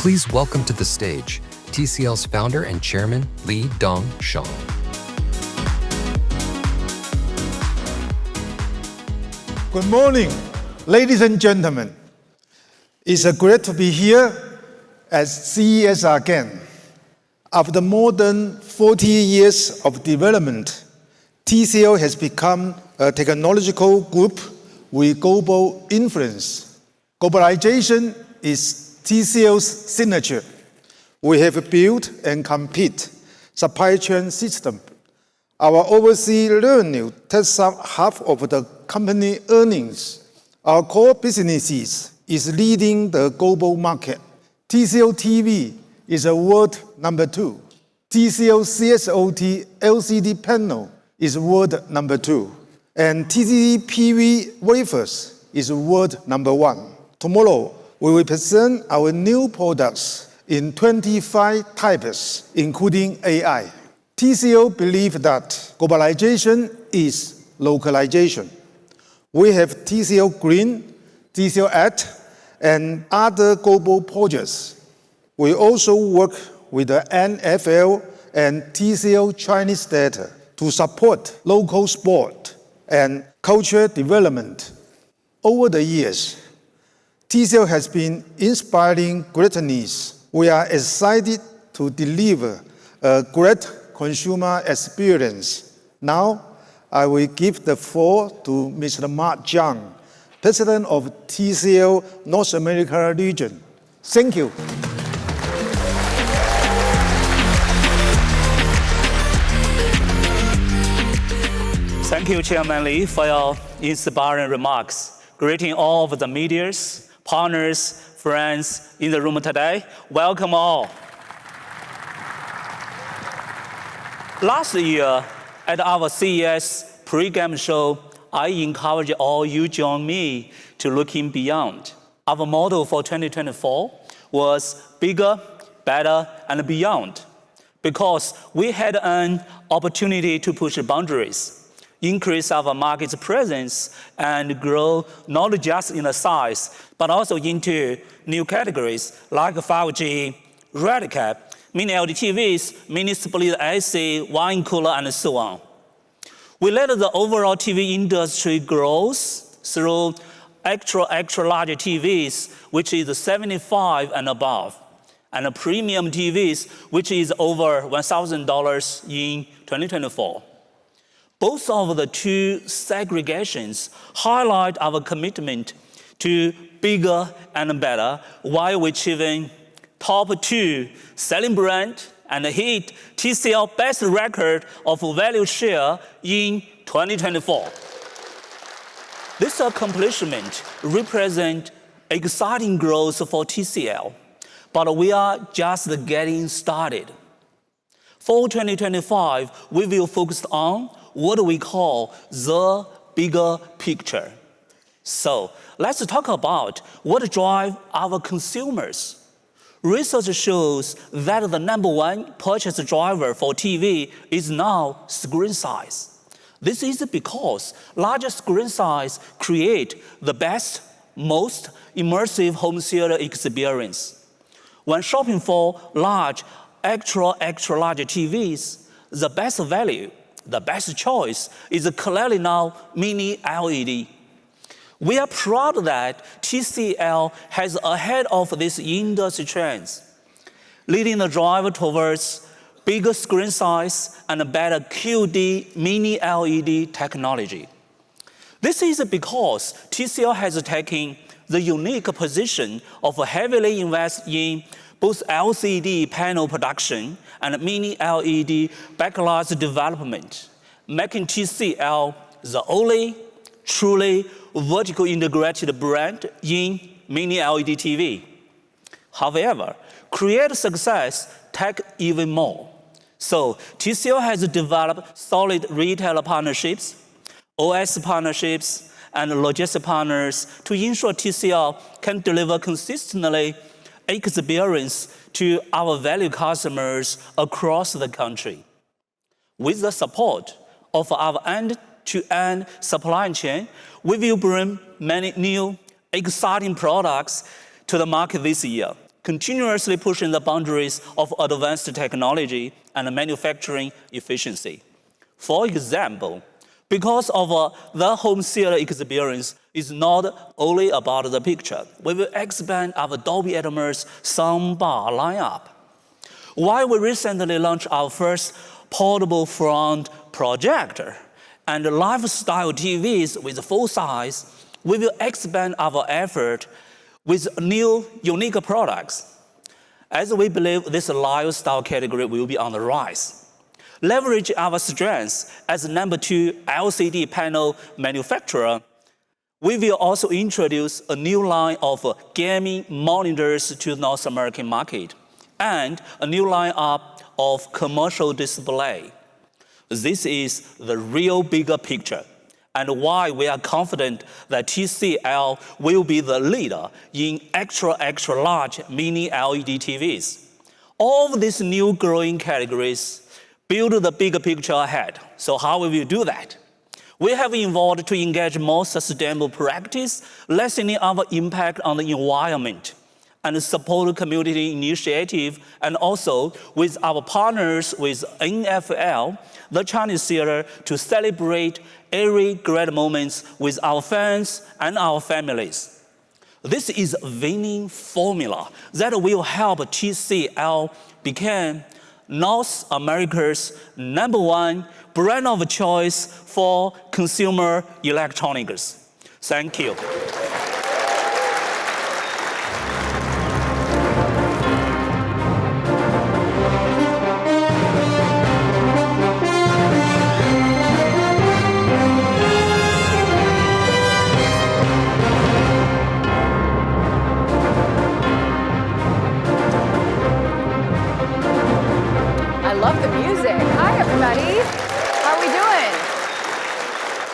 Please welcome to the stage TCL's founder and chairman, Li Dong-Sheng. Good morning, ladies and gentlemen. It's great to be here at CES again. After more than 40 years of development, TCL has become a technological group with global influence. Globalization is TCL's signature. We have built and complete supply chain system. Our overseas revenue takes up half of the company earnings. Our core businesses is leading the global market. TCL TV is a world number 2. TCL CSOT LCD panel is world number 2. And TCL PV wafers is world number 1. Tomorrow, we will present our new products in 25 types, including AI. TCL believes that globalization is localization. We have TCL Green, TCL Act, and other global projects. We also work with the NFL and TCL Chinese data to support local sport and culture development. Over the years, TCL has been inspiring greatness. We are excited to deliver a great consumer experience. Now, I will give the floor to Mr. Mark Zhang, President of TCL North America region. Thank you. Thank you, Chairman Li, for your inspiring remarks. Greeting all of the medias, partners, friends in the room today. Welcome all. Last year, at our CES pre-game show, I encourage all you join me to looking beyond. Our motto for 2024 was bigger, better, and beyond, because we had an opportunity to push boundaries, increase our market presence, and grow not just in the size, but also into new categories like 5G, RedCap, mini LED TVs, mini split AC, wine cooler, and so on. We let the overall TV industry grow through extra large TVs, which is 75 and above, and premium TVs, which is over $1,000 in 2024. Both of the two segregations highlight our commitment to bigger and better while achieving top 2 selling brand and hit TCL best record of value share in 2024. This accomplishment represents exciting growth for TCL, but we are just getting started. For 2025, we will focus on what we call the bigger picture. So let's talk about what drives our consumers. Research shows that the number 1 purchase driver for TV is now screen size. This is because larger screen size create the best, most immersive home theater experience. When shopping for large, extra large TVs, the best value, the best choice is clearly now mini LED. We are proud that TCL has ahead of these industry trends, leading the drive towards bigger screen size and better QD mini LED technology. This is because TCL has taken the unique position of heavily invest in both LCD panel production and mini LED backlight development, making TCL the only truly vertically integrated brand in mini LED TV. However, create success take even more. So TCL has developed solid retail partnerships, OS partnerships, and logistic partners to ensure TCL can deliver consistently experience to our value customers across the country. With the support of our end-to-end supply chain, we will bring many new, exciting products to the market this year. continuously pushing the boundaries of advanced technology and manufacturing efficiency. For example, because of the home theater experience is not only about the picture, we will expand our Dolby Atmos soundbar lineup. While we recently launched our first portable front projector and lifestyle TVs with full size, we will expand our effort with new, unique products, as we believe this lifestyle category will be on the rise. Leverage our strengths as number 2 LCD panel manufacturer, we will also introduce a new line of gaming monitors to the North American market and a new lineup of commercial display. This is the real bigger picture and why we are confident that TCL will be the leader in extra large mini LED TVs. All of these new growing categories build the bigger picture ahead. So how will we do that? We have evolved to engage more sustainable practice, lessening our impact on the environment, and support community initiative, and also with our partners with NFL, the Chinese theater, to celebrate every great moments with our fans and our families. This is a winning formula that will help TCL become North America's number 1 brand of choice for consumer electronics. Thank you. I love the music. Hi, everybody. How are we doing?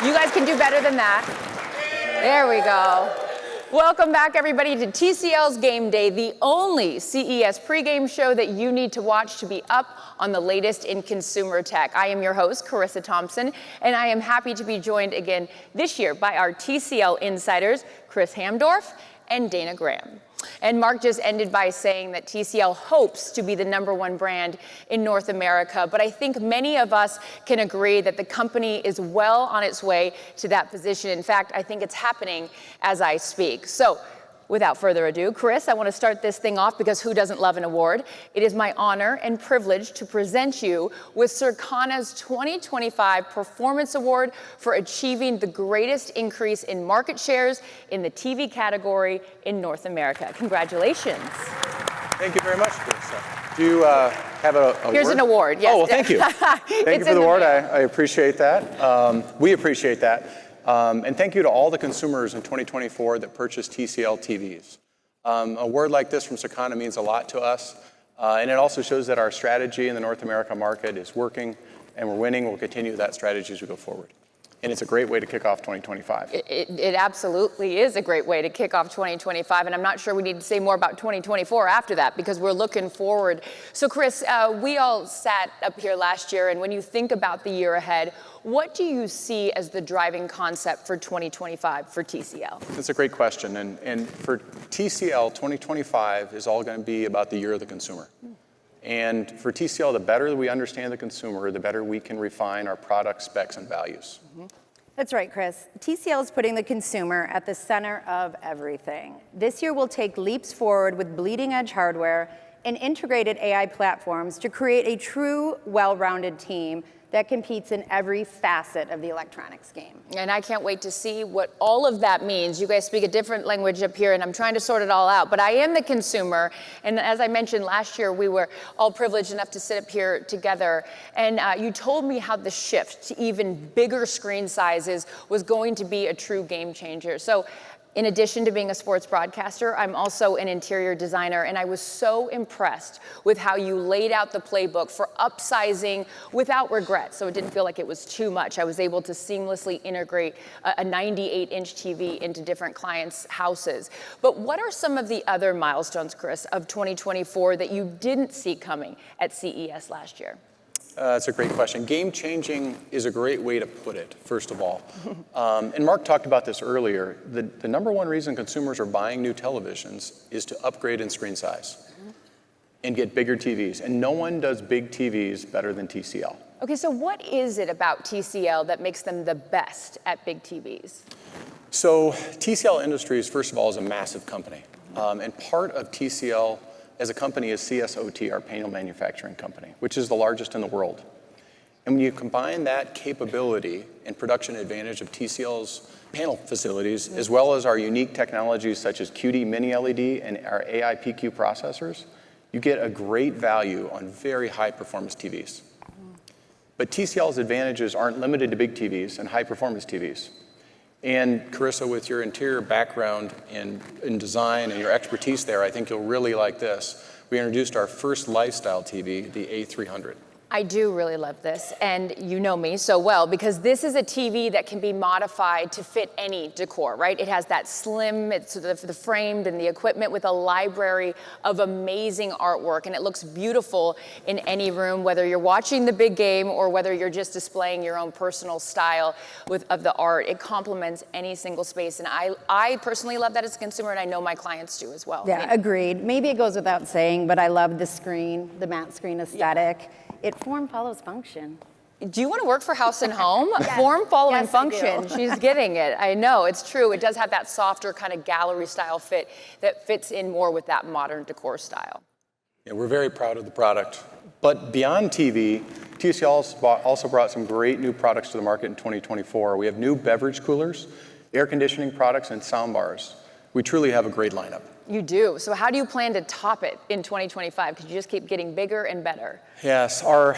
You guys can do better than that. There we go. Welcome back, everybody, to TCL's Game Day, the only CES pregame show that you need to watch to be up on the latest in consumer tech. I am your host, Carissa Thompson, and I am happy to be joined again this year by our TCL insiders, Chris Hamdorf and Dana Graham. And Mark just ended by saying that TCL hopes to be the number 1 brand in North America, but I think many of us can agree that the company is well on its way to that position. In fact, I think it's happening as I speak. So, without further ado, Chris, I want to start this thing off because who doesn't love an award? It is my honor and privilege to present you with Circana's 2025 Performance Award for achieving the greatest increase in market shares in the TV category in North America. Congratulations. Thank you very much, Chris. Do you have an award? Here's an award, yes. Oh, well, thank you. Thank you for the award. I appreciate that. We appreciate that. And thank you to all the consumers in 2024 that purchased TCL TVs. A word like this from Circana means a lot to us, and it also shows that our strategy in the North America market is working, and we're winning. We'll continue that strategy as we go forward. And it's a great way to kick off 2025. It absolutely is a great way to kick off 2025, and I'm not sure we need to say more about 2024 after that because we're looking forward. So Chris, we all sat up here last year, and when you think about the year ahead, what do you see as the driving concept for 2025 for TCL? That's a great question, and for TCL, 2025 is all going to be about the year of the consumer. And for TCL, the better we understand the consumer, the better we can refine our product specs and values. That's right, Chris. TCL is putting the consumer at the center of everything. This year, we'll take leaps forward with bleeding-edge hardware and integrated AI platforms to create a true, well-rounded team that competes in every facet of the electronics game. And I can't wait to see what all of that means. You guys speak a different language up here, and I'm trying to sort it all out. But I am the consumer, and as I mentioned last year, we were all privileged enough to sit up here together, and you told me how the shift to even bigger screen sizes was going to be a true game changer. So, in addition to being a sports broadcaster, I'm also an interior designer, and I was so impressed with how you laid out the playbook for upsizing without regret, so it didn't feel like it was too much. I was able to seamlessly integrate a 98-inch TV into different clients' houses. But what are some of the other milestones, Chris, of 2024 that you didn't see coming at CES last year? That's a great question. Game-changing is a great way to put it, first of all. And Mark talked about this earlier. The number one reason consumers are buying new televisions is to upgrade in screen size and get bigger TVs. And no one does big TVs better than TCL. Okay, so what is it about TCL that makes them the best at big TVs? So TCL Industries, first of all, is a massive company. And part of TCL as a company is CSOT, our panel manufacturing company, which is the largest in the world. And when you combine that capability and production advantage of TCL's panel facilities, as well as our unique technologies such as QD Mini LED and our AI PQ processors, you get a great value on very high performance TVs. But TCL's advantages aren't limited to big TVs and high performance TVs. And Carissa, with your interior background in design and your expertise there, I think you'll really like this. We introduced our first lifestyle TV, the A300. I do really love this, and you know me so well, because this is a TV that can be modified to fit any decor, right? It has that slim, it's the framed and the equipment with a library of amazing artwork, and it looks beautiful in any room, whether you're watching the big game or whether you're just displaying your own personal style of the art. It complements any single space, and I personally love that as a consumer, and I know my clients do as well. Yeah, agreed. Maybe it goes without saying, but I love the screen, the matte screen aesthetic. Yeah. It form follows function. Do you want to work for House and Home? Yes. Form following function. She's getting it. I know, it's true. It does have that softer kind of gallery style fit that fits in more with that modern decor style. Yeah, we're very proud of the product. But beyond TV, TCL also brought some great new products to the market in 2024. We have new beverage coolers, air conditioning products, and sound bars. We truly have a great lineup. You do. So how do you plan to top it in 2025? Because you just keep getting bigger and better. Yes, our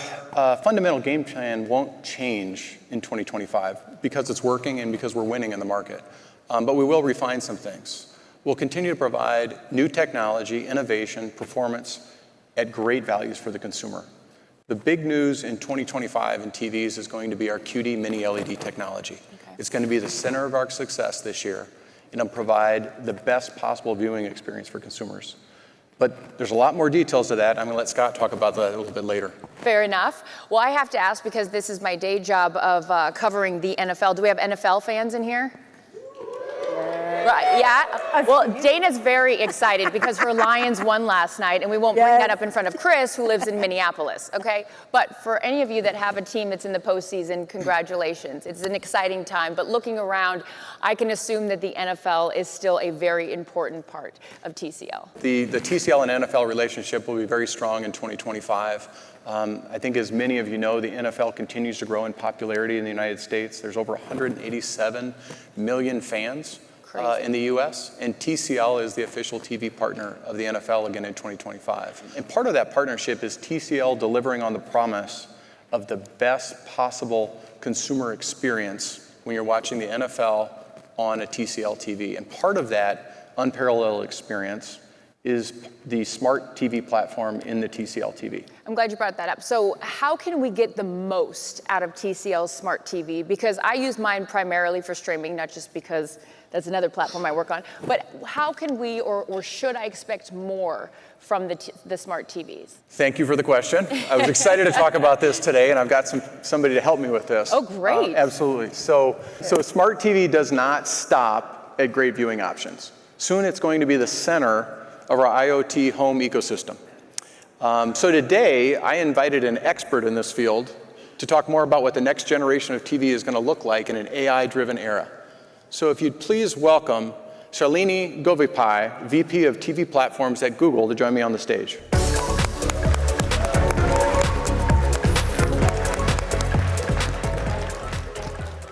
fundamental game plan won't change in 2025 because it's working and because we're winning in the market. But we will refine some things. We'll continue to provide new technology, innovation, performance at great values for the consumer. The big news in 2025 in TVs is going to be our QD Mini LED technology. Okay. It's going to be the center of our success this year. And it'll provide the best possible viewing experience for consumers. But there's a lot more details to that. I'm going to let Scott talk about that a little bit later. Fair enough. Well, I have to ask, because this is my day job of covering the NFL. Do we have NFL fans in here? Right, yeah. Well, Dana's very excited because her Lions won last night, and we won't bring that up in front of Chris, who lives in Minneapolis, okay? But for any of you that have a team that's in the postseason, congratulations. It's an exciting time. But looking around, I can assume that the NFL is still a very important part of TCL. The TCL and NFL relationship will be very strong in 2025. I think as many of you know, the NFL continues to grow in popularity in the United States. There's over 187 million fans in the US, and TCL is the official TV partner of the NFL again in 2025. And part of that partnership is TCL delivering on the promise of the best possible consumer experience when you're watching the NFL on a TCL TV. And part of that unparalleled experience is the smart TV platform in the TCL TV. I'm glad you brought that up. So how can we get the most out of TCL's smart TV? Because I use mine primarily for streaming, not just because that's another platform I work on. But how can we, or should I expect more from the smart TVs? Thank you for the question. I was excited to talk about this today, and I've got somebody to help me with this. Oh, great. Absolutely. So smart TV does not stop at great viewing options. Soon it's going to be the center of our IoT home ecosystem. So today, I invited an expert in this field to talk more about what the next generation of TV is going to look like in an AI-driven era. So if you'd please welcome Shalini Govipai, VP of TV Platforms at Google, to join me on the stage.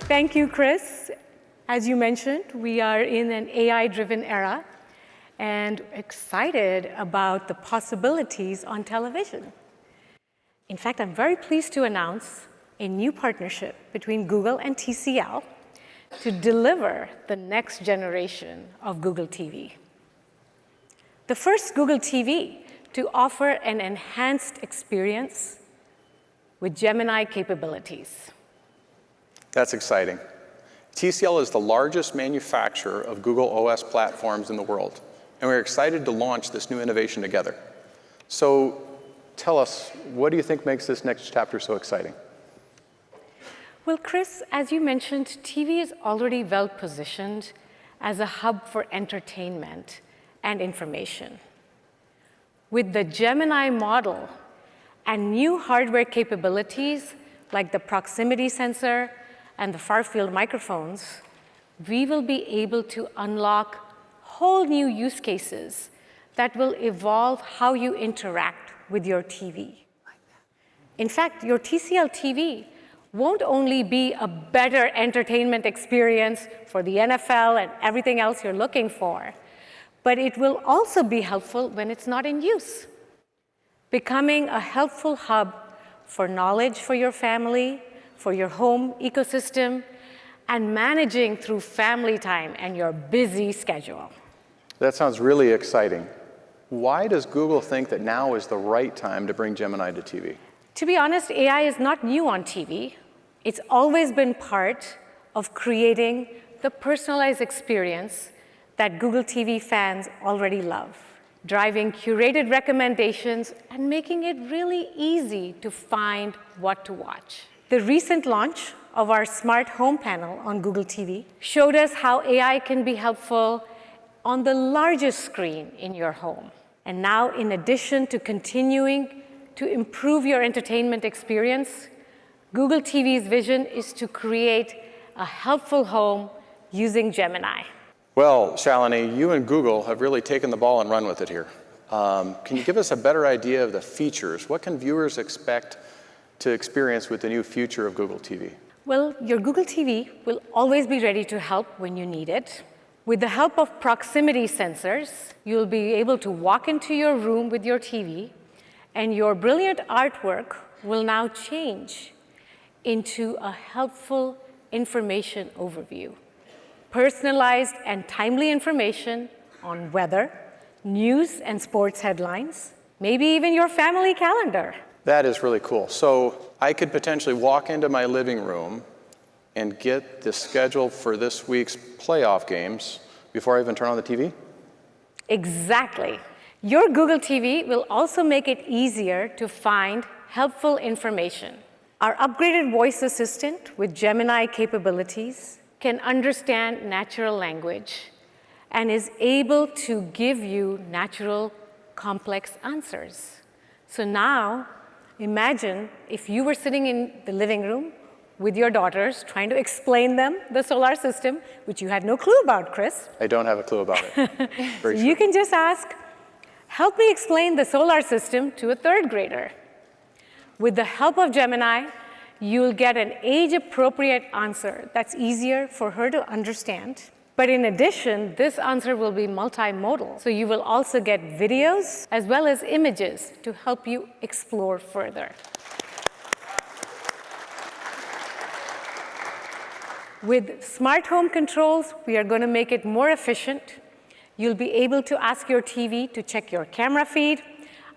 Thank you, Chris. As you mentioned, we are in an AI-driven era and excited about the possibilities on television. In fact, I'm very pleased to announce a new partnership between Google and TCL to deliver the next generation of Google TV. The first Google TV to offer an enhanced experience with Gemini capabilities. That's exciting. TCL is the largest manufacturer of Google OS platforms in the world, and we're excited to launch this new innovation together. So tell us, what do you think makes this next chapter so exciting? Well, Chris, as you mentioned, TV is already well positioned as a hub for entertainment and information. With the Gemini model and new hardware capabilities like the proximity sensor and the far-field microphones, we will be able to unlock whole new use cases that will evolve how you interact with your TV. In fact, your TCL TV won't only be a better entertainment experience for the NFL and everything else you're looking for, but it will also be helpful when it's not in use, becoming a helpful hub for knowledge for your family, for your home ecosystem, and managing through family time and your busy schedule. That sounds really exciting. Why does Google think that now is the right time to bring Gemini to TV? To be honest, AI is not new on TV. It's always been part of creating the personalized experience that Google TV fans already love, driving curated recommendations and making it really easy to find what to watch. The recent launch of our smart home panel on Google TV showed us how AI can be helpful on the largest screen in your home. And now, in addition to continuing to improve your entertainment experience, Google TV's vision is to create a helpful home using Gemini. Well, Shalini, you and Google have really taken the ball and run with it here. Can you give us a better idea of the features? What can viewers expect to experience with the new future of Google TV? Well, your Google TV will always be ready to help when you need it. With the help of proximity sensors, you'll be able to walk into your room with your TV, and your brilliant artwork will now change into a helpful information overview. Personalized and timely information on weather, news and sports headlines, maybe even your family calendar. That is really cool. So I could potentially walk into my living room and get the schedule for this week's playoff games before I even turn on the TV? Exactly. Your Google TV will also make it easier to find helpful information. Our upgraded voice assistant with Gemini capabilities can understand natural language and is able to give you natural, complex answers. So now, imagine if you were sitting in the living room with your daughters trying to explain them the solar system, which you had no clue about, Chris. I don't have a clue about it. Very So you can just ask, help me explain the solar system to a third grader. With the help of Gemini, you'll get an age-appropriate answer that's easier for her to understand. But in addition, this answer will be multimodal. So you will also get videos as well as images to help you explore further. With smart home controls, we are going to make it more efficient. You'll be able to ask your TV to check your camera feed,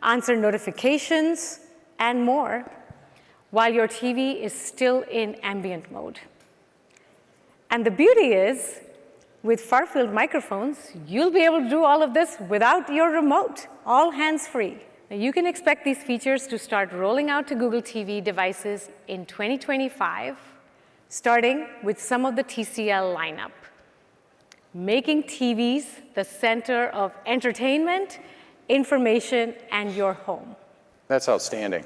answer notifications, and more, while your TV is still in ambient mode. And the beauty is, with far-field microphones, you'll be able to do all of this without your remote, all hands-free. Now, you can expect these features to start rolling out to Google TV devices in 2025, starting with some of the TCL lineup, making TVs the center of entertainment, information, and your home. That's outstanding.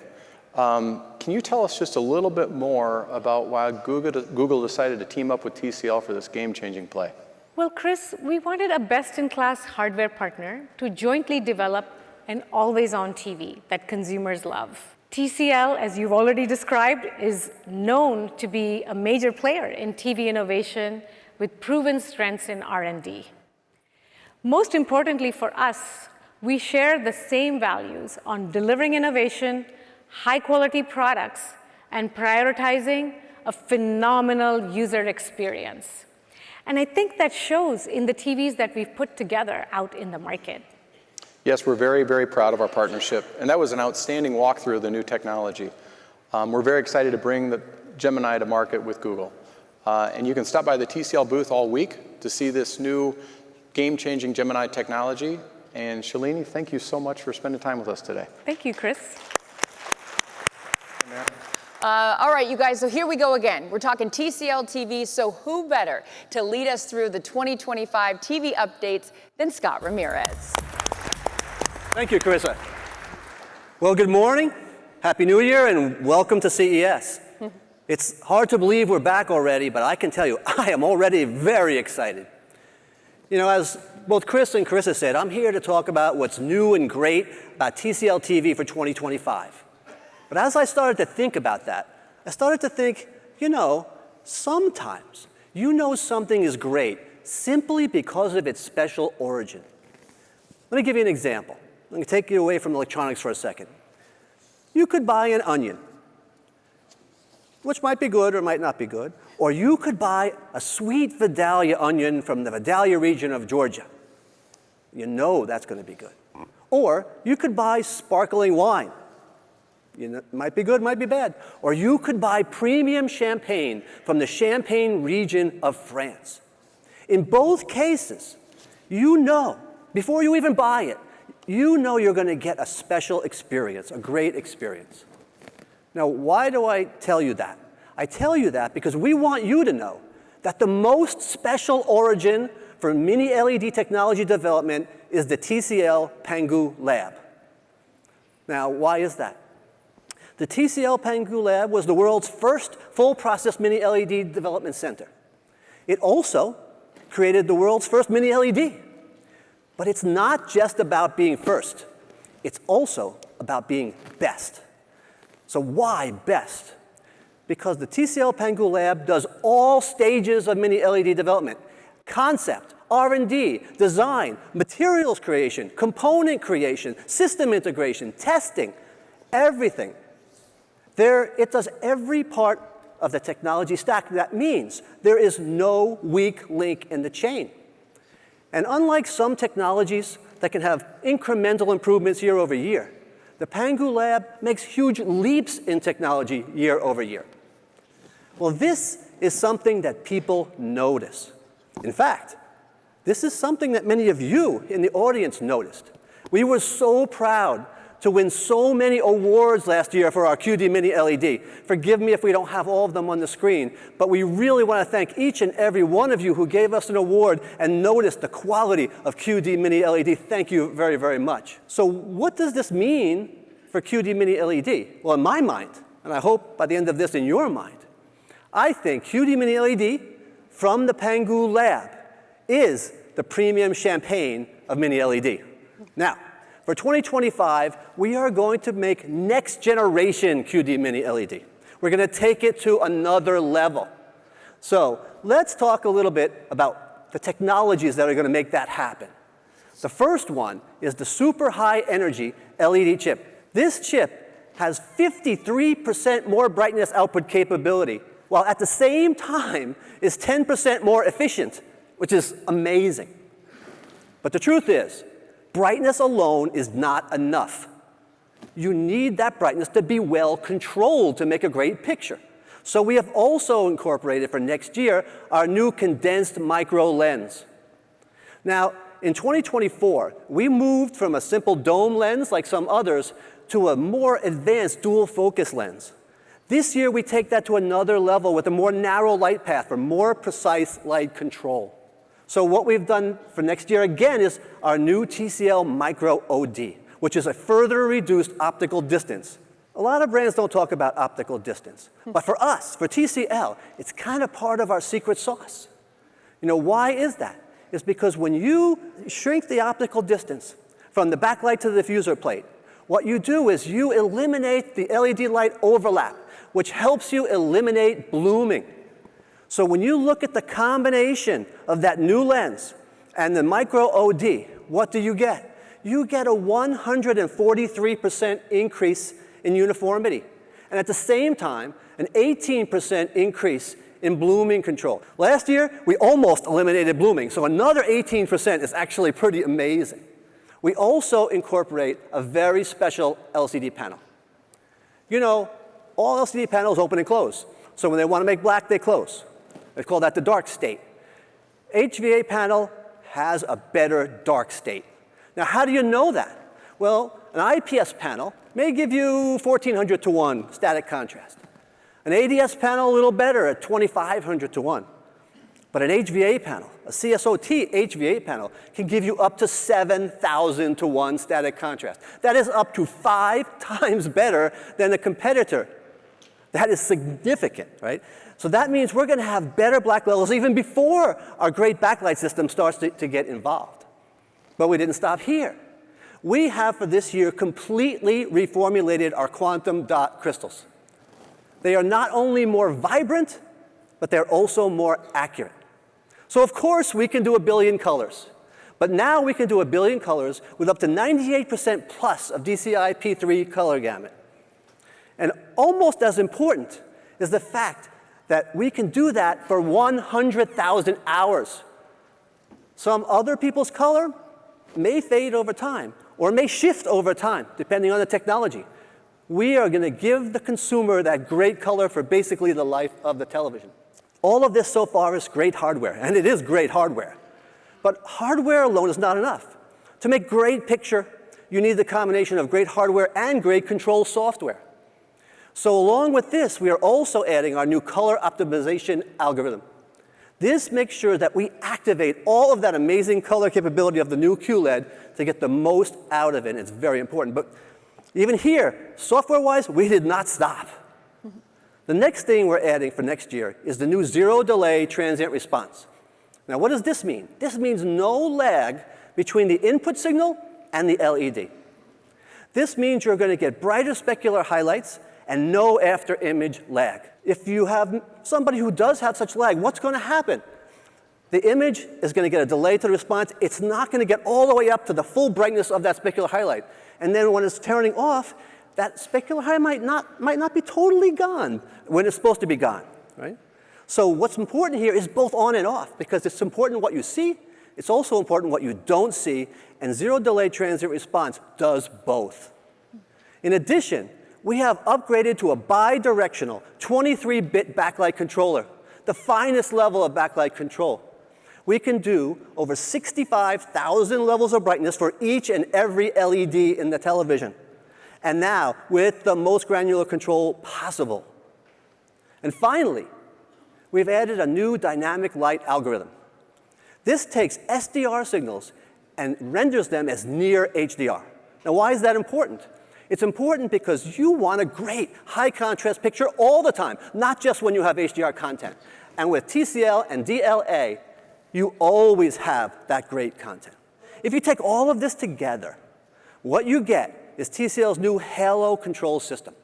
Can you tell us just a little bit more about why Google decided to team up with TCL for this game-changing play? Well, Chris, we wanted a best-in-class hardware partner to jointly develop an always-on TV that consumers love. TCL, as you've already described, is known to be a major player in TV innovation with proven strengths in R&D. Most importantly for us, we share the same values on delivering innovation, high-quality products, and prioritizing a phenomenal user experience. And I think that shows in the TVs that we've put together out in the market. Yes, we're very, very proud of our partnership, and that was an outstanding walkthrough of the new technology. We're very excited to bring the Gemini to market with Google. And you can stop by the TCL booth all week to see this new game-changing Gemini technology. And Shalini, thank you so much for spending time with us today. Thank you, Chris. All right, you guys, so here we go again. We're talking TCL TV, so who better to lead us through the 2025 TV updates than Scott Ramirez? Thank you, Carissa. Well, good morning, Happy New Year, and welcome to CES. It's hard to believe we're back already, but I can tell you, I am already very excited. You know, as both Chris and Carissa said, I'm here to talk about what's new and great about TCL TV for 2025. But as I started to think about that, I started to think, you know, sometimes you know something is great simply because of its special origin. Let me give you an example. Let me take you away from electronics for a second. You could buy an onion, which might be good or might not be good, or you could buy a sweet Vidalia onion from the Vidalia region of Georgia. You know that's going to be good. Or you could buy sparkling wine. You know, might be good, might be bad. Or you could buy premium champagne from the Champagne region of France. In both cases, you know, before you even buy it, you know you're going to get a special experience, a great experience. Now, why do I tell you that? I tell you that because we want you to know that the most special origin for mini LED technology development is the TCL Pangu Lab. Now, why is that? The TCL Pangu Lab was the world's first full-process mini LED development center. It also created the world's first mini LED. But it's not just about being first. It's also about being best. So why best? Because the TCL Pangu Lab does all stages of mini LED development: concept, R&D, design, materials creation, component creation, system integration, testing, everything. It does every part of the technology stack. That means there is no weak link in the chain. And unlike some technologies that can have incremental improvements year over year, the Pangu Lab makes huge leaps in technology year over year. Well, this is something that people notice. In fact, this is something that many of you in the audience noticed. We were so proud to win so many awards last year for our QD Mini LED. Forgive me if we don't have all of them on the screen, but we really want to thank each and every one of you who gave us an award and noticed the quality of QD Mini LED. Thank you very, very much. So what does this mean for QD Mini LED? Well, in my mind, and I hope by the end of this in your mind, I think QD Mini LED from the Pangu Lab is the premium champagne of Mini LED. Now, for 2025, we are going to make next generation QD Mini LED. We're going to take it to another level. So let's talk a little bit about the technologies that are going to make that happen. The first one is the super high energy LED chip. This chip has 53% more brightness output capability, while at the same time is 10% more efficient, which is amazing. But the truth is, brightness alone is not enough. You need that brightness to be well controlled to make a great picture. So we have also incorporated for next year our new condensed micro lens. Now, in 2024, we moved from a simple dome lens like some others to a more advanced dual focus lens. This year, we take that to another level with a more narrow light path for more precise light control. So what we've done for next year again is our new TCL Micro OD, which is a further reduced optical distance. A lot of brands don't talk about optical distance. But for us, for TCL, it's kind of part of our secret sauce. You know, why is that? It's because when you shrink the optical distance from the backlight to the diffuser plate, what you do is you eliminate the LED light overlap, which helps you eliminate blooming. So when you look at the combination of that new lens and the Micro OD, what do you get? You get a 143% increase in uniformity. And at the same time, an 18% increase in blooming control. Last year, we almost eliminated blooming, so another 18% is actually pretty amazing. We also incorporate a very special LCD panel. You know, all LCD panels open and close. So when they want to make black, they close. They call that the dark state. HVA panel has a better dark state. Now, how do you know that? Well, an IPS panel may give you 1400 to 1 static contrast. An ADS panel, a little better at 2,500 to 1. But an HVA panel, a CSOT HVA panel, can give you up to 7,000 to 1 static contrast. That is up to 5 times better than a competitor. That is significant, right? So that means we're going to have better black levels even before our great backlight system starts to get involved. But we didn't stop here. We have, for this year, completely reformulated our quantum dot crystals. They are not only more vibrant, but they're also more accurate. So of course we can do 1 billion colors. But now we can do 1 billion colors with up to 98% plus of DCI P3 color gamut. And almost as important is the fact that we can do that for 100,000 hours. Some other people's color may fade over time or may shift over time, depending on the technology. We are going to give the consumer that great color for basically the life of the television. All of this so far is great hardware, and it is great hardware. But hardware alone is not enough. To make great picture, you need the combination of great hardware and great control software. So along with this, we are also adding our new color optimization algorithm. This makes sure that we activate all of that amazing color capability of the new QLED to get the most out of it. It's very important. But even here, software-wise, we did not stop. The next thing we're adding for next year is the new zero delay transient response. Now, what does this mean? This means no lag between the input signal and the LED. This means you're going to get brighter specular highlights and no after-image lag. If you have somebody who does have such lag, what's going to happen? The image is going to get a delay to the response. It's not going to get all the way up to the full brightness of that specular highlight. And then when it's turning off, that specular highlight might not be totally gone when it's supposed to be gone, right? So what's important here is both on and off, because it's important what you see, it's also important what you don't see, and zero delay transient response does both. In addition, we have upgraded to a bi-directional 23-bit backlight controller, the finest level of backlight control. We can do over 65,000 levels of brightness for each and every LED in the television. And now, with the most granular control possible. And finally, we've added a new dynamic light algorithm. This takes SDR signals and renders them as near HDR. Now, why is that important? It's important because you want a great high contrast picture all the time, not just when you have HDR content. And with TCL and DLA, you always have that great content. If you take all of this together, what you get is TCL's new Halo control system.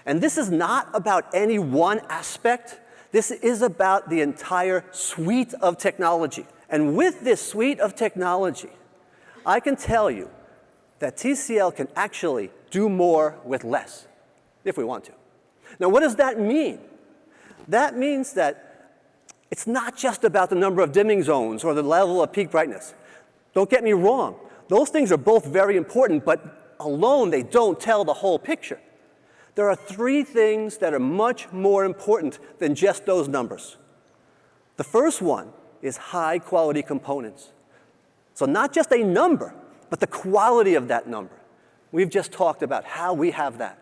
And this is not about any one aspect. This is about the entire suite of technology. And with this suite of technology, I can tell you that TCL can actually do more with less, if we want to. Now, what does that mean? That means that it's not just about the number of dimming zones or the level of peak brightness. Don't get me wrong. Those things are both very important, but alone they don't tell the whole picture. There are 3 things that are much more important than just those numbers. The first one is high-quality components. So not just a number, but the quality of that number. We've just talked about how we have that.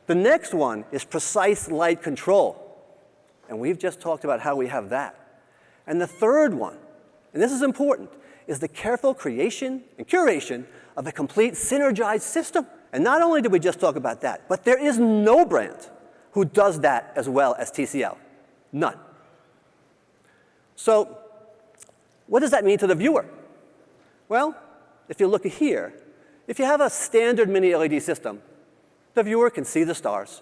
The next one is precise light control. And we've just talked about how we have that. And the third one, and this is important, is the careful creation and curation of a complete synergized system. And not only did we just talk about that, but there is no brand who does that as well as TCL. None. So what does that mean to the viewer? Well, if you look here, if you have a standard mini LED system, the viewer can see the stars.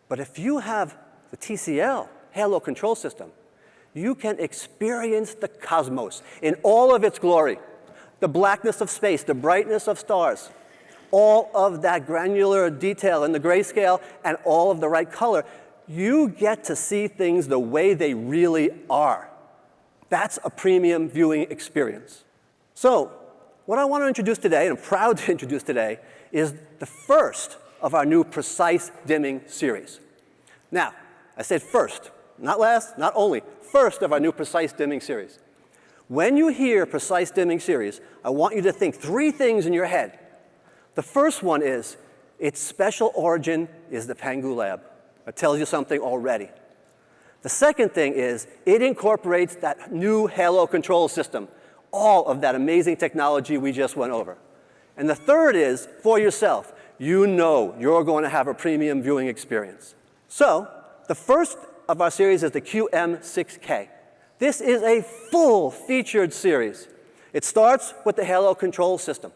But if you have the TCL Halo control system, you can experience the cosmos in all of its glory. The blackness of space, the brightness of stars, all of that granular detail in the grayscale and all of the right color. You get to see things the way they really are. That's a premium viewing experience. So what I want to introduce today, and I'm proud to introduce today, is the first of our new precise dimming series. Now, I said first, not last, not only, first of our new precise dimming series. When you hear precise dimming series, I want you to think 3 things in your head. The first one is, its special origin is the Pangu lab. That tells you something already. The second thing is it incorporates that new Halo control system, all of that amazing technology we just went over. And the third is, for yourself, you know you're going to have a premium viewing experience. So the first of our series is the QM6K. This is a full-featured series. It starts with the Halo control system.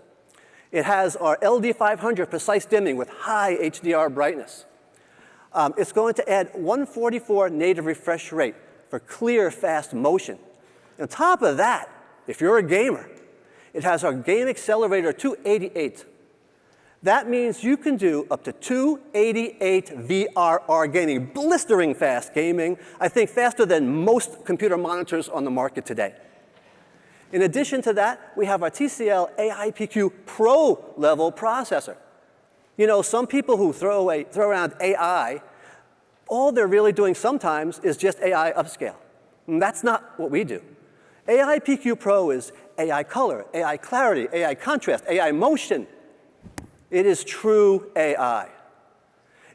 It has our LD500 precise dimming with high HDR brightness. It's going to add 144 native refresh rate for clear, fast motion. On top of that, if you're a gamer, it has our Game Accelerator 288. That means you can do up to 288 VRR gaming, blistering fast gaming, I think faster than most computer monitors on the market today. In addition to that, we have our TCL AIPQ Pro level processor. You know, some people who throw around AI, all they're really doing sometimes is just AI upscale. And that's not what we do. AIPQ Pro is AI color, AI clarity, AI contrast, AI motion. It is true AI.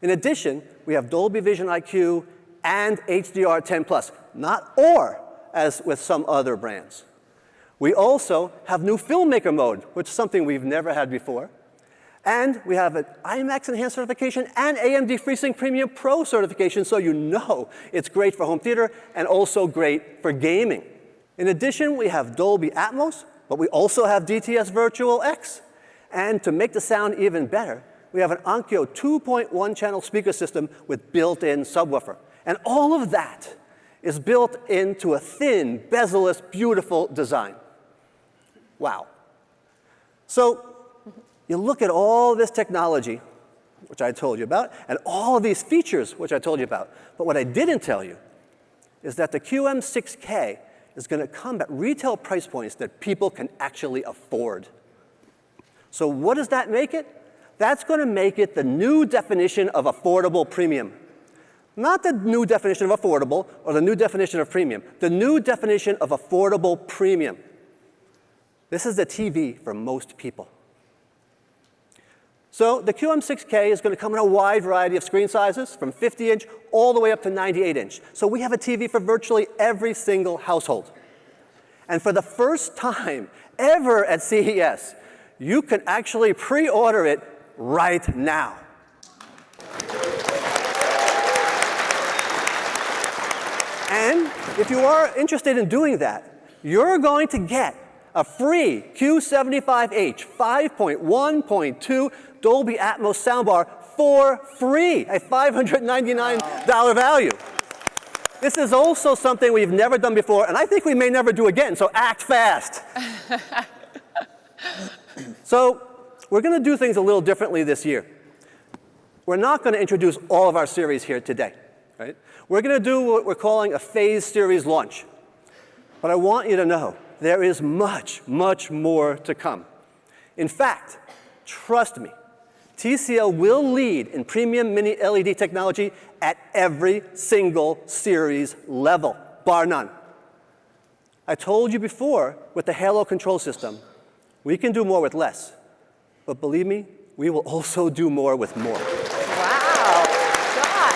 In addition, we have Dolby Vision IQ and HDR10+, not or, as with some other brands. We also have new filmmaker mode, which is something we've never had before. And we have an IMAX Enhanced certification and AMD FreeSync Premium Pro certification, so you know it's great for home theater and also great for gaming. In addition, we have Dolby Atmos, but we also have DTS Virtual X. And to make the sound even better, we have an Onkyo 2.1 channel speaker system with built-in subwoofer. And all of that is built into a thin, bezel-less, beautiful design. Wow. So you look at all this technology, which I told you about, and all of these features, which I told you about. But what I didn't tell you is that the QM6K is going to come at retail price points that people can actually afford. So what does that make it? That's going to make it the new definition of affordable premium. Not the new definition of affordable or the new definition of premium. The new definition of affordable premium. This is the TV for most people. So the QM6K is going to come in a wide variety of screen sizes, from 50-inch all the way up to 98-inch. So we have a TV for virtually every single household. And for the first time ever at CES, you can actually pre-order it right now. And if you are interested in doing that, you're going to get a free Q75H 5.1.2 Dolby Atmos soundbar for free, a $599 value. This is also something we've never done before, and I think we may never do again, so act fast. So we're going to do things a little differently this year. We're not going to introduce all of our series here today, right? We're going to do what we're calling a phased series launch. But I want you to know there is much, much more to come. In fact, trust me, TCL will lead in premium mini LED technology at every single series level, bar none. I told you before, with the Halo control system, we can do more with less. But believe me, we will also do more with more. Wow, Scott.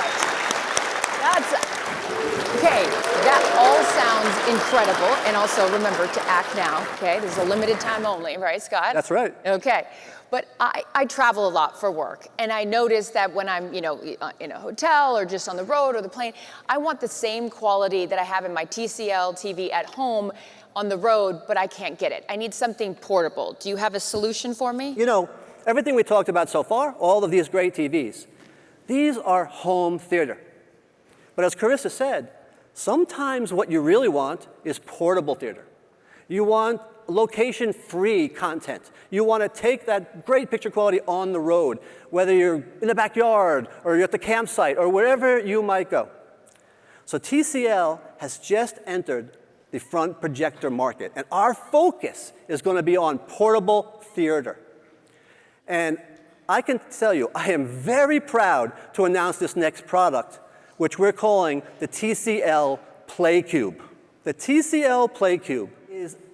Okay, that all sounds incredible. And also remember to act now, okay? There's a limited time only, right, Scott? That's right. Okay. But I travel a lot for work, and I notice that when I'm, in a hotel or just on the road or the plane, I want the same quality that I have in my TCL TV at home on the road, but I can't get it. I need something portable. Do you have a solution for me? You know, everything we talked about so far, all of these great TVs, these are home theater. But as Carissa said, sometimes what you really want is portable theater. You want location-free content. You want to take that great picture quality on the road, whether you're in the backyard or you're at the campsite or wherever you might go. So TCL has just entered the front projector market, and our focus is going to be on portable theater. And I can tell you, I am very proud to announce this next product, which we're calling the TCL PlayCube. The TCL PlayCube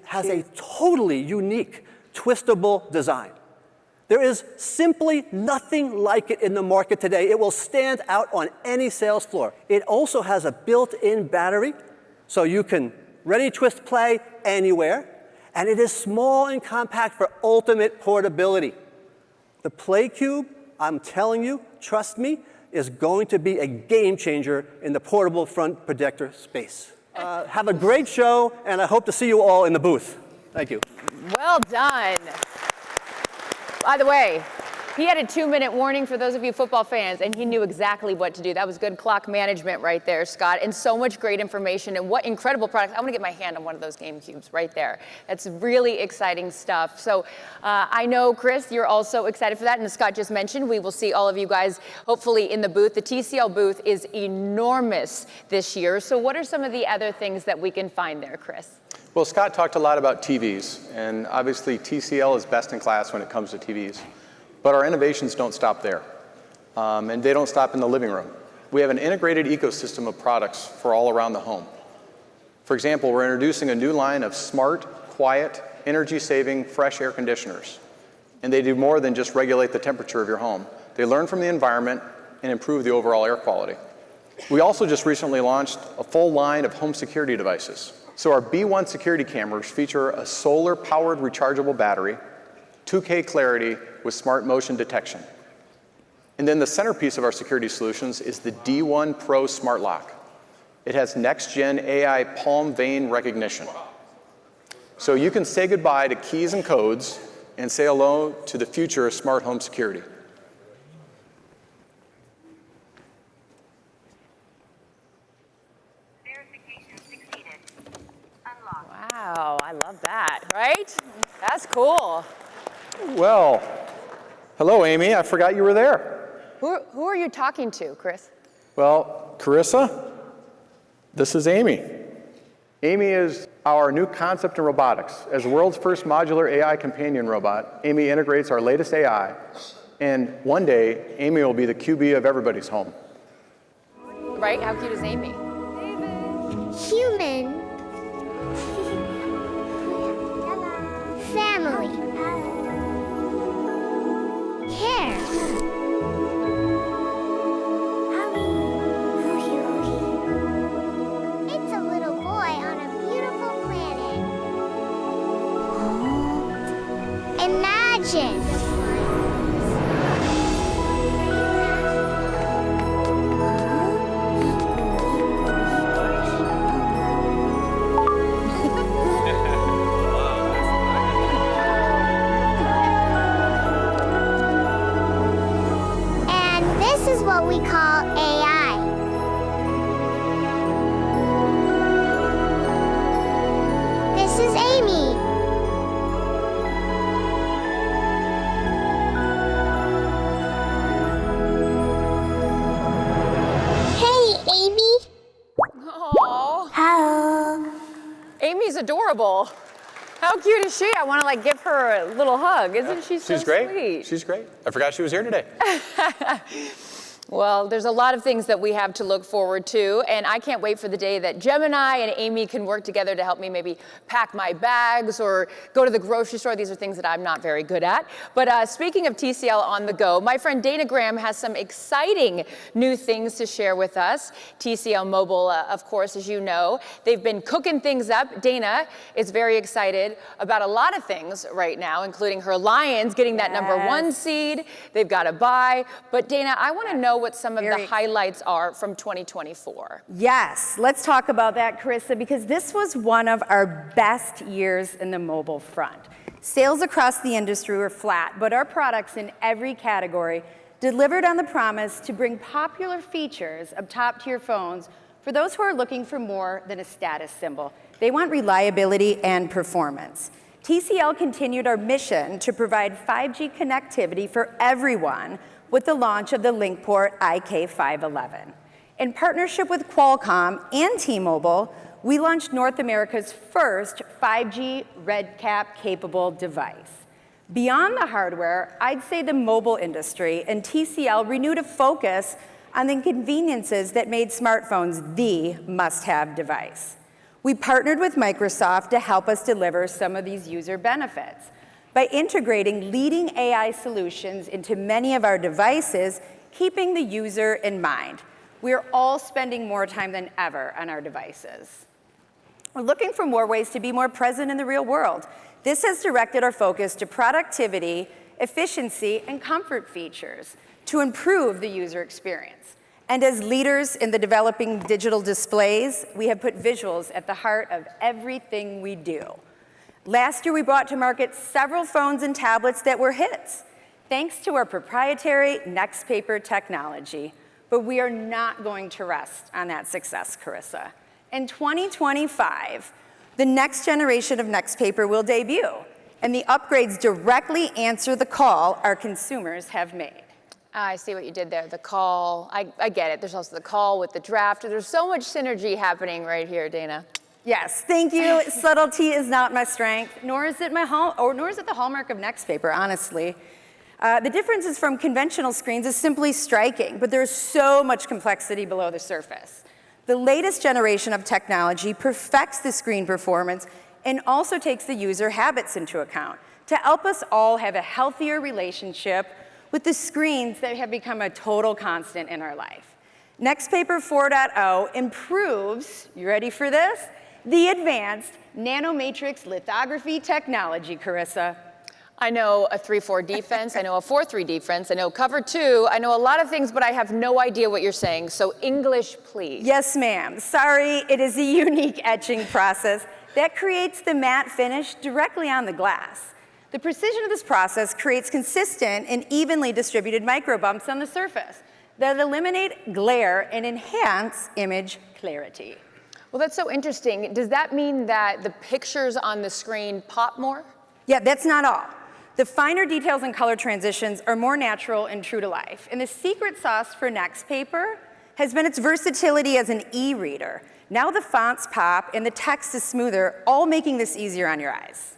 has a totally unique, twistable design. There is simply nothing like it in the market today. It will stand out on any sales floor. It also has a built-in battery, so you can ready, twist, play anywhere. And it is small and compact for ultimate portability. The Play Cube, I'm telling you, trust me, is going to be a game changer in the portable front projector space. Have a great show, and I hope to see you all in the booth. Thank you. Well done. By the way, he had a 2-minute warning for those of you football fans, and he knew exactly what to do. That was good clock management right there, Scott, and so much great information, and what incredible products. I want to get my hand on one of those Game Cubes right there. That's really exciting stuff. So I know, Chris, you're also excited for that, and as Scott just mentioned, we will see all of you guys hopefully in the booth. The TCL booth is enormous this year. So what are some of the other things that we can find there, Chris? Well, Scott talked a lot about TVs, and obviously TCL is best in class when it comes to TVs. But our innovations don't stop there, and they don't stop in the living room. We have an integrated ecosystem of products for all around the home. For example, we're introducing a new line of smart, quiet, energy-saving, fresh air conditioners. And they do more than just regulate the temperature of your home. They learn from the environment and improve the overall air quality. We also just recently launched a full line of home security devices. So our B1 security cameras feature a solar-powered rechargeable battery, 2K clarity with smart motion detection. And then the centerpiece of our security solutions is the D1 Pro Smart Lock. It has next-gen AI palm vein recognition. So you can say goodbye to keys and codes and say hello to the future of smart home security. Verification succeeded. Unlocked. Wow, I love that, right? That's cool. Well, hello, Amy. I forgot you were there. Who are you talking to, Chris? Well, Carissa, this is Amy. Amy is our new concept in robotics. As the world's first modular AI companion robot, Amy integrates our latest AI. And one day, Amy will be the QB of everybody's home. Right? How cute is Amy? Human. Family. Hair. It's a little boy on a beautiful planet. Imagine. This is what we call AI. This is Amy. Hey, Amy. Aww. Hello. Amy's adorable. How cute is she? I want to give her a little hug. Isn't she so She's great. sweet? She's great. I forgot she was here today. Well, there's a lot of things that we have to look forward to, and I can't wait for the day that Gemini and Amy can work together to help me maybe pack my bags or go to the grocery store. These are things that I'm not very good at. But speaking of TCL on the go, my friend Dana Graham has some exciting new things to share with us. TCL Mobile, of course, as you know, they've been cooking things up. Dana is very excited about a lot of things right now, including her Lions getting that #1 seed. They've got a bye. But Dana, I want to know what some of the highlights are from 2024. Yes, let's talk about that, Carissa, because this was one of our best years in the mobile front. Sales across the industry were flat, but our products in every category delivered on the promise to bring popular features of top-tier phones for those who are looking for more than a status symbol. They want reliability and performance. TCL continued our mission to provide 5G connectivity for everyone with the launch of the LinkPort IK511. In partnership with Qualcomm and T-Mobile, we launched North America's first 5G RedCap-capable device. Beyond the hardware, I'd say the mobile industry and TCL renewed a focus on the conveniences that made smartphones the must-have device. We partnered with Microsoft to help us deliver some of these user benefits. by integrating leading AI solutions into many of our devices, keeping the user in mind. We are all spending more time than ever on our devices. We're looking for more ways to be more present in the real world. This has directed our focus to productivity, efficiency, and comfort features to improve the user experience. And as leaders in the developing digital displays, we have put visuals at the heart of everything we do. Last year, we brought to market several phones and tablets that were hits, thanks to our proprietary NXTPAPER technology. But we are not going to rest on that success, Carissa. In 2025, the next generation of NXTPAPER will debut, and the upgrades directly answer the call our consumers have made. I see what you did there, the call. I get it. There's also the call with the draft. There's so much synergy happening right here, Dana. Yes, thank you. Subtlety is not my strength, nor is it the hallmark of NXTPAPER, honestly. The differences from conventional screens is simply striking, but there's so much complexity below the surface. The latest generation of technology perfects the screen performance and also takes the user habits into account to help us all have a healthier relationship with the screens that have become a total constant in our life. NXTPAPER 4.0 improves, you ready for this? The advanced nanomatrix lithography technology, Carissa. I know a 3-4 defense, I know a 4-3 defense, I know cover 2, I know a lot of things, but I have no idea what you're saying, so English, please. Yes, ma'am. Sorry, it is a unique etching process that creates the matte finish directly on the glass. The precision of this process creates consistent and evenly distributed micro bumps on the surface that eliminate glare and enhance image clarity. Well, that's so interesting. Does that mean that the pictures on the screen pop more? Yeah, that's not all. The finer details and color transitions are more natural and true to life. And the secret sauce for NXTPAPER has been its versatility as an e-reader. Now the fonts pop and the text is smoother, all making this easier on your eyes.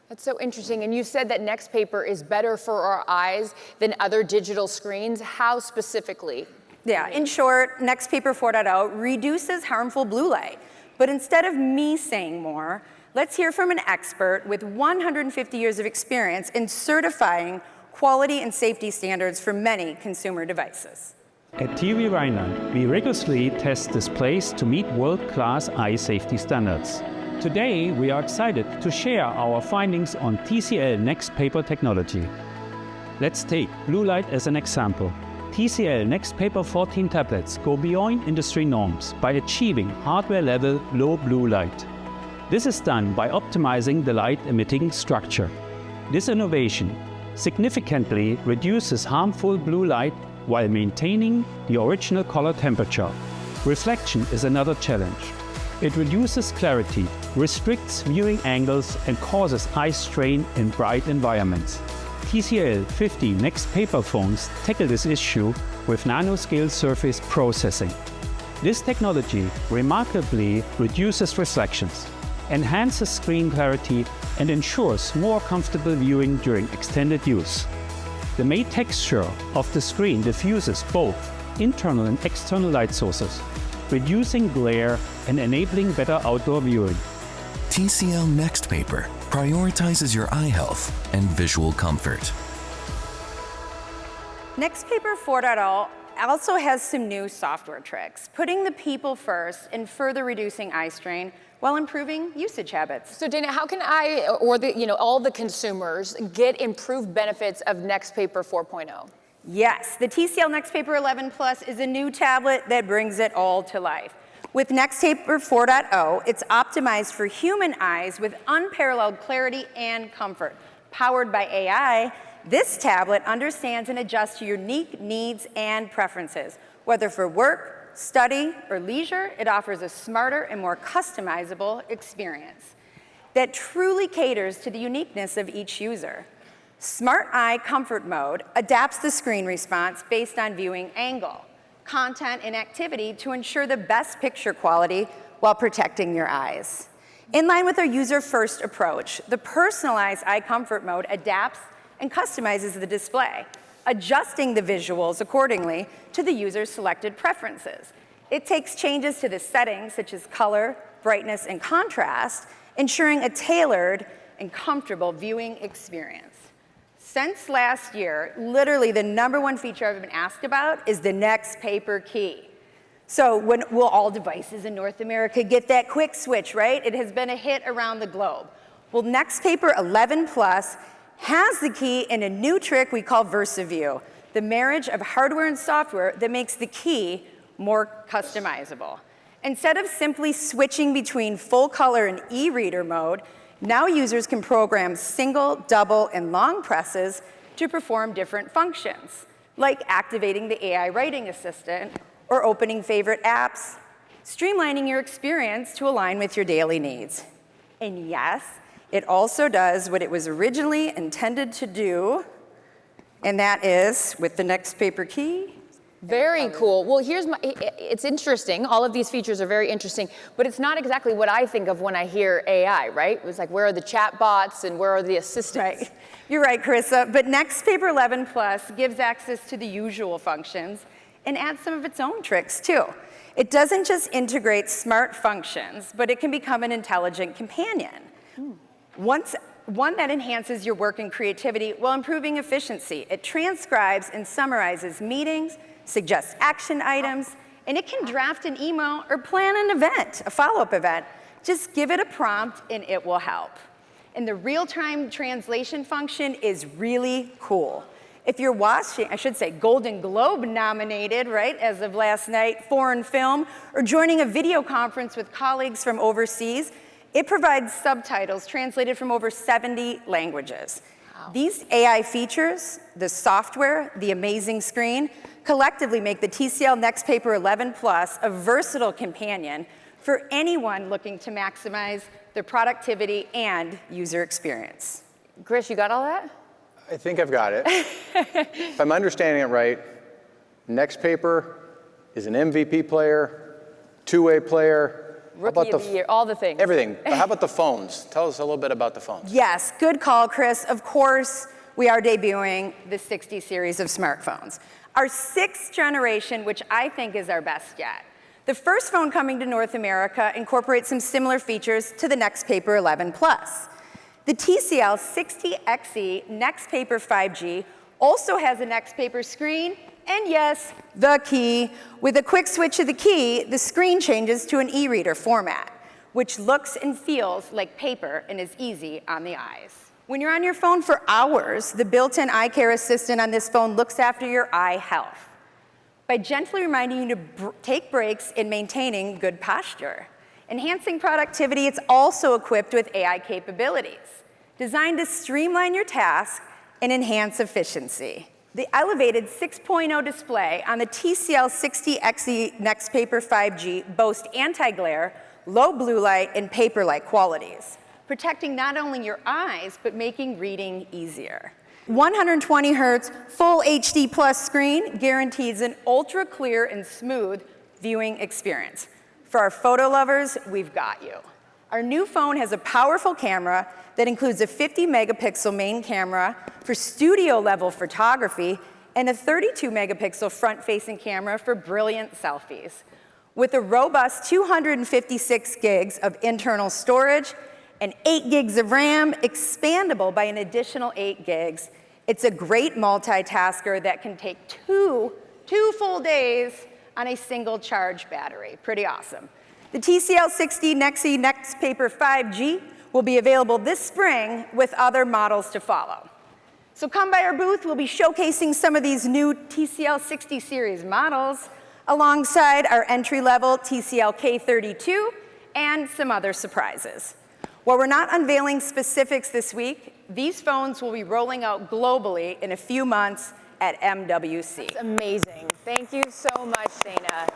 That's so interesting. And you said that NXTPAPER is better for our eyes than other digital screens. How specifically? Yeah, in short, NXTPAPER 4.0 reduces harmful blue light. But instead of me saying more, let's hear from an expert with 150 years of experience in certifying quality and safety standards for many consumer devices. At TV Rhineland, we rigorously test displays to meet world-class eye safety standards. Today, we are excited to share our findings on TCL NXTPAPER technology. Let's take blue light as an example. TCL NXTPAPER 14 tablets go beyond industry norms by achieving hardware-level low blue light. This is done by optimizing the light-emitting structure. This innovation significantly reduces harmful blue light while maintaining the original color temperature. Reflection is another challenge. It reduces clarity, restricts viewing angles, and causes eye strain in bright environments. TCL 50 NXTPAPER phones tackle this issue with nanoscale surface processing. This technology remarkably reduces reflections, enhances screen clarity, and ensures more comfortable viewing during extended use. The matte texture of the screen diffuses both internal and external light sources, reducing glare and enabling better outdoor viewing. TCL NXTPAPER prioritizes your eye health and visual comfort. NXTPAPER 4.0 also has some new software tricks, putting the people first and further reducing eye strain while improving usage habits. So Dana, how can I, or all the consumers, get improved benefits of NXTPAPER 4.0? Yes, the TCL NXTPAPER 11 Plus is a new tablet that brings it all to life. With NXTPAPER 4.0, it's optimized for human eyes with unparalleled clarity and comfort. Powered by AI, this tablet understands and adjusts to your unique needs and preferences. Whether for work, study, or leisure, it offers a smarter and more customizable experience that truly caters to the uniqueness of each user. Smart Eye Comfort Mode adapts the screen response based on viewing angle, content, and activity to ensure the best picture quality while protecting your eyes. In line with our user-first approach, the personalized Eye Comfort Mode adapts and customizes the display, adjusting the visuals accordingly to the user's selected preferences. It takes changes to the settings, such as color, brightness, and contrast, ensuring a tailored and comfortable viewing experience. Since last year, literally the #1 feature I've been asked about is the NXTPAPER key. So when will all devices in North America get that quick switch, right? It has been a hit around the globe. Well, NXTPAPER 11 Plus has the key in a new trick we call VersaView, the marriage of hardware and software that makes the key more customizable. Instead of simply switching between full color and e-reader mode, now users can program single, double, and long presses to perform different functions, like activating the AI writing assistant or opening favorite apps, streamlining your experience to align with your daily needs. And yes, it also does what it was originally intended to do, and that is, with the NXTPAPER key. Very cool. Well, it's interesting. All of these features are very interesting, but it's not exactly what I think of when I hear AI, right? It was like, where are the chat bots and where are the assistants? Right. You're right, Carissa, but NXTPAPER 11 Plus gives access to the usual functions and adds some of its own tricks, too. It doesn't just integrate smart functions, but it can become an intelligent companion. One that enhances your work and creativity while improving efficiency. It transcribes and summarizes meetings, suggests action items, and it can draft an email or plan an event, a follow-up event. Just give it a prompt and it will help. And the real-time translation function is really cool. If you're watching, I should say, Golden Globe nominated, right, as of last night, foreign film, or joining a video conference with colleagues from overseas, it provides subtitles translated from over 70 languages. Wow. These AI features, the software, the amazing screen, collectively make the TCL NXTPAPER 11 Plus a versatile companion for anyone looking to maximize their productivity and user experience. Chris, you got all that? I think I've got it. If I'm understanding it right, NXTPAPER is an MVP player, two-way player. Rookie of the year, all the things. Everything. But how about the phones? Tell us a little bit about the phones. Yes, good call, Chris. Of course, we are debuting the 60 series of smartphones. Our 6th generation, which I think is our best yet. The first phone coming to North America incorporates some similar features to the NXTPAPER 11 Plus. The TCL 60XE NXTPAPER 5G also has a NXTPAPER screen, and yes, the key. With a quick switch of the key, the screen changes to an e-reader format, which looks and feels like paper and is easy on the eyes. When you're on your phone for hours, the built-in eye care assistant on this phone looks after your eye health by gently reminding you to take breaks in maintaining good posture. Enhancing productivity, it's also equipped with AI capabilities, designed to streamline your tasks and enhance efficiency. The elevated 6.0 display on the TCL 60XE NXTPAPER 5G boasts anti-glare, low blue light, and paper-like qualities, protecting not only your eyes, but making reading easier. 120 Hertz full HD plus screen guarantees an ultra clear and smooth viewing experience. For our photo lovers, we've got you. Our new phone has a powerful camera that includes a 50 megapixel main camera for studio level photography and a 32 megapixel front facing camera for brilliant selfies. With a robust 256 gigs of internal storage and 8 gigs of RAM, expandable by an additional 8 gigs, it's a great multitasker that can take two full days on a single charge battery. Pretty awesome. The TCL 60 NXE NXTPAPER 5G will be available this spring with other models to follow. So come by our booth, we'll be showcasing some of these new TCL 60 series models alongside our entry-level TCL K32 and some other surprises. While we're not unveiling specifics this week, these phones will be rolling out globally in a few months at MWC. That's amazing. Thank you so much, Dana.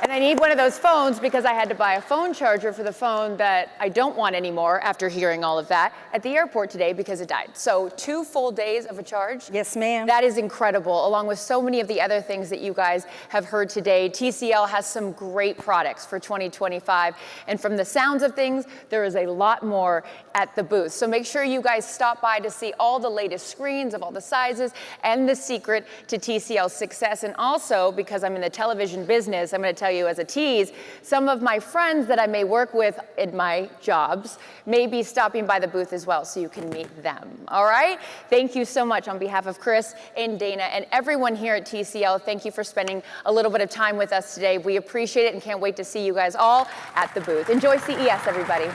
And I need one of those phones because I had to buy a phone charger for the phone that I don't want anymore after hearing all of that at the airport today because it died. So 2 full days of a charge? Yes, ma'am. That is incredible, along with so many of the other things that you guys have heard today. TCL has some great products for 2025. And from the sounds of things, there is a lot more at the booth. So make sure you guys stop by to see all the latest screens of all the sizes and the secret to TCL's success. And also, because I'm in the television business, I'm going to tell tell you as a tease, some of my friends that I may work with in my jobs may be stopping by the booth as well, so you can meet them. All right? Thank you so much on behalf of Chris and Dana and everyone here at TCL. Thank you for spending a little bit of time with us today. We appreciate it and can't wait to see you guys all at the booth. Enjoy CES, everybody.